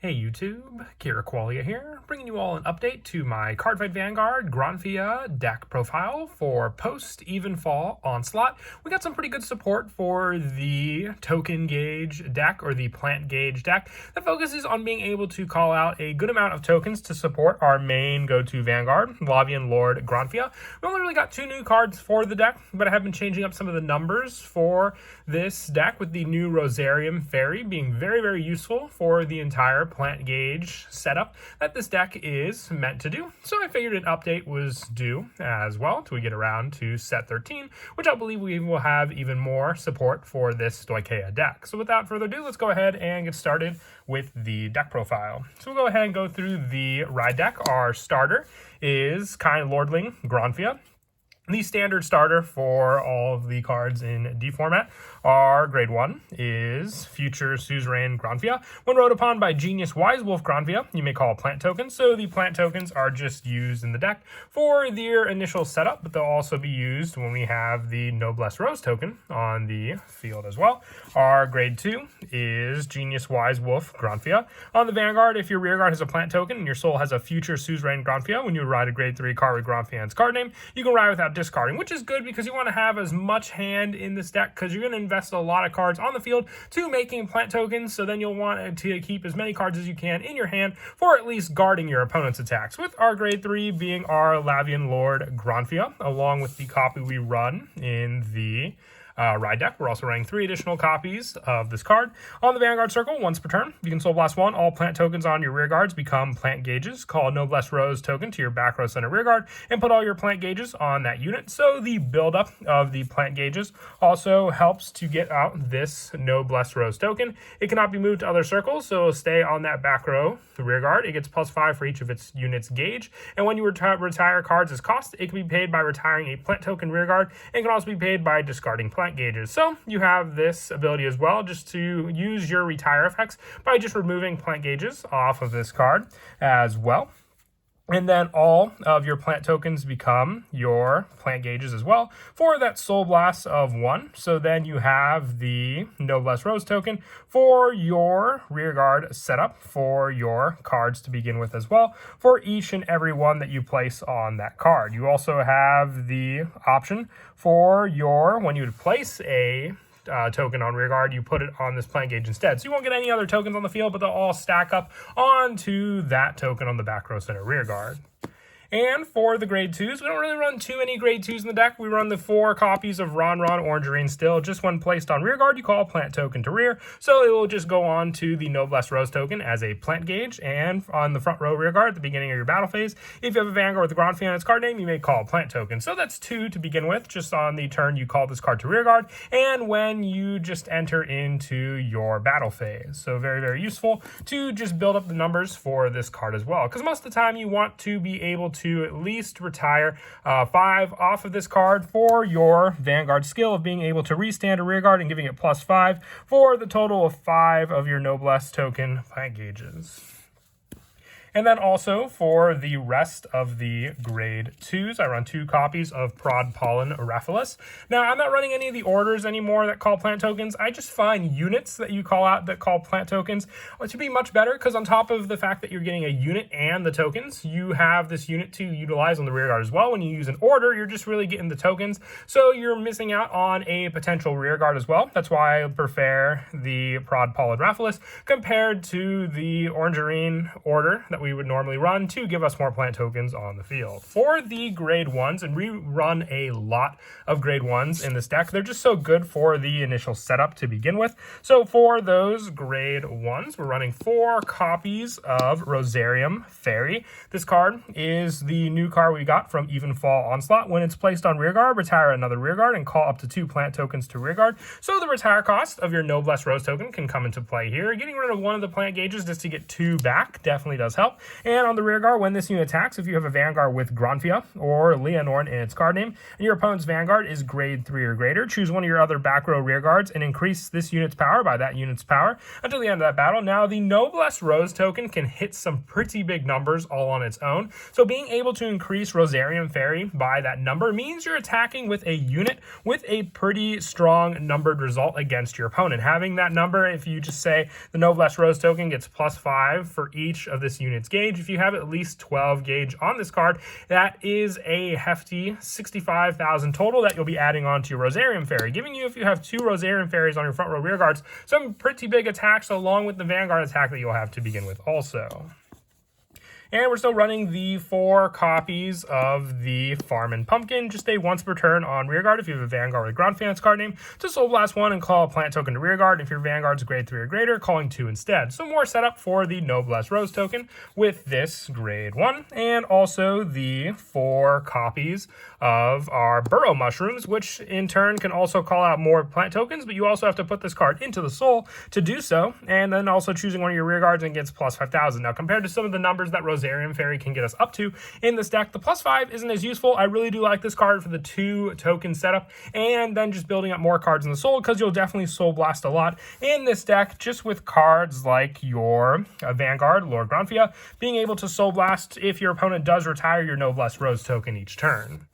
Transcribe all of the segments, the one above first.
Hey YouTube, Kira Qualia here, bringing you all an update to my Cardfight Vanguard Granfia deck profile for post-Evenfall Onslaught. We got some pretty good support for the token gauge deck, or the plant gauge deck, that focuses on being able to call out a good amount of tokens to support our main go-to Vanguard, Lavian Lord Granfia. We only really got 2 new cards for the deck, but I have been changing up some of the numbers for this deck, with the new Rosarium Fairy being very, very useful for the entire plant gauge setup that this deck is meant to do. So I figured an update was due as well till we get around to set 13, which I believe we will have even more support for this Stoicheia deck. So without further ado, let's go ahead and get started with the deck profile. So we'll go ahead and go through the ride deck. Our starter is Kind Lordling Granfia. The standard starter for all of the cards in D format. Our grade 1 is Future Suzerain Granfia. When rode upon by Genius Wise Wolf Granfia, you may call a plant token. So the plant tokens are just used in the deck for their initial setup, but they'll also be used when we have the Noblesse Rose token on the field as well. Our grade 2 is Genius Wise Wolf Granfia. On the Vanguard, if your rearguard has a plant token and your soul has a Future Suzerain Granfia, when you ride a grade 3 card with Granfia and its card name, you can ride without discarding, which is good because you want to have as much hand in this deck because you're going to invest a lot of cards on the field to making plant tokens, so then you'll want to keep as many cards as you can in your hand for at least guarding your opponent's attacks, with our grade 3 being our Lavian Lord Granfia, along with the copy we run in the ride deck. We're also running 3 additional copies of this card. On the Vanguard circle, once per turn, you can Soul Blast 1. All plant tokens on your rear guards become plant gauges. Call a Noblesse Rose token to your back row center rear guard and put all your plant gauges on that unit. So the buildup of the plant gauges also helps to get out this Noblesse Rose token. It cannot be moved to other circles, so it'll stay on that back row, the rear guard. It gets +5 for each of its units gauge. And when you retire cards as cost, it can be paid by retiring a plant token rear guard, and can also be paid by discarding plant gauges. So you have this ability as well, just to use your retire effects by just removing plant gauges off of this card as well. And then all of your plant tokens become your plant gauges as well for that Soul Blast of 1. So then you have the Noblesse Rose token for your rear guard setup for your cards to begin with as well, for each and every one that you place on that card. You also have the option for your, when you would place a token on rear guard, you put it on this plant gauge instead. So you won't get any other tokens on the field, but they'll all stack up onto that token on the back row center rear guard. And for the grade 2s, we don't really run too many grade 2s in the deck. We run the 4 copies of Ron Orangerine still. Just when placed on rear guard, you call a plant token to rear. So it will just go on to the Noblesse Rose token as a plant gauge. And on the front row rear guard at the beginning of your battle phase, if you have a Vanguard with a Granfia and its card name, you may call a plant token. So that's 2 to begin with. Just on the turn, you call this card to rear guard, and when you just enter into your battle phase. So very, very useful to just build up the numbers for this card as well, because most of the time you want to be able to at least retire 5 off of this card for your Vanguard skill of being able to restand a rear guard and giving it +5 for the total of 5 of your Noblesse token plant gauges. And then also for the rest of the grade 2s, I run 2 copies of Prod Pollen Raphaelis. Now, I'm not running any of the orders anymore that call plant tokens. I just find units that you call out that call plant tokens to be much better, because on top of the fact that you're getting a unit and the tokens, you have this unit to utilize on the rear guard as well. When you use an order, you're just really getting the tokens, so you're missing out on a potential rear guard as well. That's why I prefer the Prod Pollen Raphaelis compared to the Orangerine order that we would normally run to give us more plant tokens on the field. For the grade 1s, and we run a lot of grade 1s in this deck, they're just so good for the initial setup to begin with. So for those grade 1s, we're running 4 copies of Rosarium Fairy. This card is the new card we got from Evenfall Onslaught. When it's placed on rear guard, retire another rear guard and call up to 2 plant tokens to rear guard. So the retire cost of your Noblesse Rose token can come into play here. Getting rid of one of the plant gauges just to get 2 back definitely does help. well. And on the rear guard, when this unit attacks, if you have a Vanguard with Granfia or Leonorn in its card name, and your opponent's Vanguard is grade 3 or greater, choose one of your other back row rear guards and increase this unit's power by that unit's power until the end of that battle. Now, the Noblesse Rose token can hit some pretty big numbers all on its own, so being able to increase Rosarium Fairy by that number means you're attacking with a unit with a pretty strong numbered result against your opponent. Having that number, if you just say the Noblesse Rose token gets +5 for each of this unit's gauge, if you have at least 12 gauge on this card, that is a hefty 65,000 total that you'll be adding on to your Rosarium Fairy, giving you, if you have 2 Rosarium Fairies on your front row rear guards, some pretty big attacks along with the Vanguard attack that you'll have to begin with also. And we're still running the 4 copies of the Farmin' Pumpkin, just a once per turn on rearguard if you have a Vanguard with Granfia its card name, to Soul Blast 1 and call a plant token to rearguard. If your Vanguard's grade 3 or greater, calling 2 instead. So more setup for the Noblesse Rose token with this grade 1, and also the 4 copies of our Burrow Mushrooms, which in turn can also call out more plant tokens, but you also have to put this card into the soul to do so, and then also choosing one of your rearguards and gets +5,000. Now, compared to some of the numbers that Rosarium Fairy can get us up to in this deck, the +5 isn't as useful. I really do like this card for the 2 token setup, and then just building up more cards in the soul, because you'll definitely soul blast a lot in this deck, just with cards like your Vanguard, Lord Granfia, being able to soul blast if your opponent does retire your Noblesse Rose token each turn.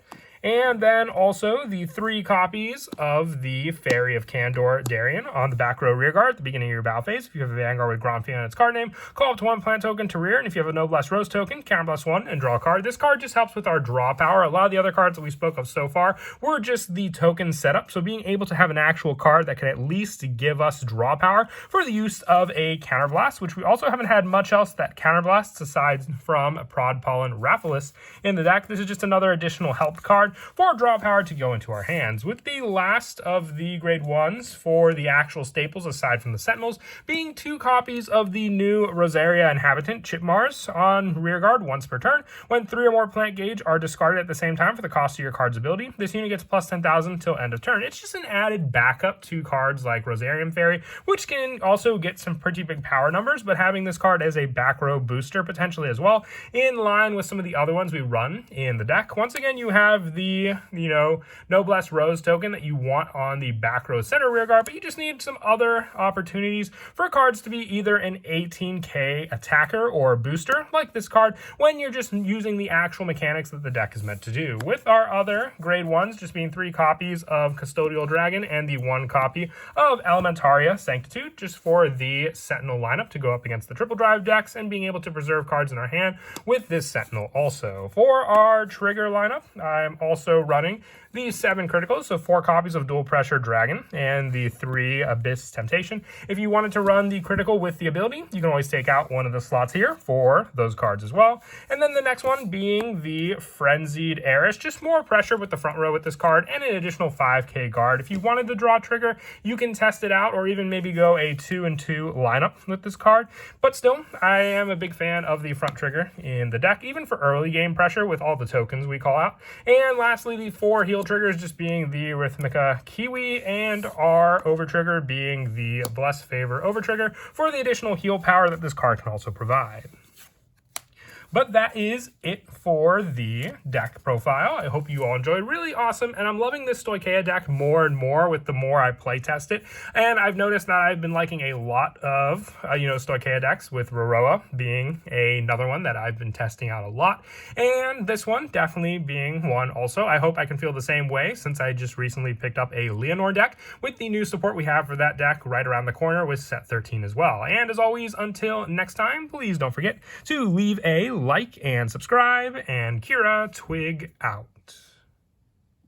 And then also the 3 copies of the Fairy of Candor Darien on the back row rear guard at the beginning of your battle phase. If you have a Vanguard with Granfia on its card name, call up to 1 plant token to rear, and if you have a Noblesse Rose token, counter +1 and draw a card. This card just helps with our draw power. A lot of the other cards that we spoke of so far were just the token setup, so being able to have an actual card that can at least give us draw power for the use of a counterblast, which we also haven't had much else that counterblasts aside from Prod Pollen Raphaelis in the deck. This is just another additional help card for draw power to go into our hands, with the last of the grade 1s for the actual staples aside from the Sentinels being 2 copies of the new Rosaria Inhabitant Chipmars on rearguard once per turn. When 3 or more plant gauge are discarded at the same time for the cost of your card's ability, this unit gets +10,000 till end of turn. It's just an added backup to cards like Rosarium Fairy, which can also get some pretty big power numbers, but having this card as a back row booster potentially as well, in line with some of the other ones we run in the deck. Once again, you have the Noblesse Rose token that you want on the back row center rear guard, but you just need some other opportunities for cards to be either an 18k attacker or a booster like this card when you're just using the actual mechanics that the deck is meant to do. With our other grade 1s just being 3 copies of Custodial Dragon and the 1 copy of Elementaria Sanctitude, just for the Sentinel lineup to go up against the triple drive decks, and being able to preserve cards in our hand with this Sentinel also. For our trigger lineup, I'm also running the 7 criticals, so 4 copies of Dual Pressure Dragon and the 3 Abyss Temptation. If you wanted to run the critical with the ability, you can always take out one of the slots here for those cards as well. And then the next one being the Frenzied Heiress, just more pressure with the front row with this card and an additional 5k guard. If you wanted to draw trigger, you can test it out, or even maybe go a 2-2 lineup with this card. But still, I am a big fan of the front trigger in the deck, even for early game pressure with all the tokens we call out. And lastly, the 4 heal triggers just being the Rhythmica Kiwi, and our over trigger being the Bless Favor over trigger for the additional heal power that this card can also provide. But that is it for the deck profile. I hope you all enjoyed. Really awesome, and I'm loving this Stoicheia deck more and more with the more I play test it. And I've noticed that I've been liking a lot of, Stoicheia decks, with Roroa being another one that I've been testing out a lot. And this one definitely being one also. I hope I can feel the same way, since I just recently picked up a Leonor deck with the new support we have for that deck right around the corner with set 13 as well. And as always, until next time, please don't forget to leave a like and subscribe, and Kira Twig out.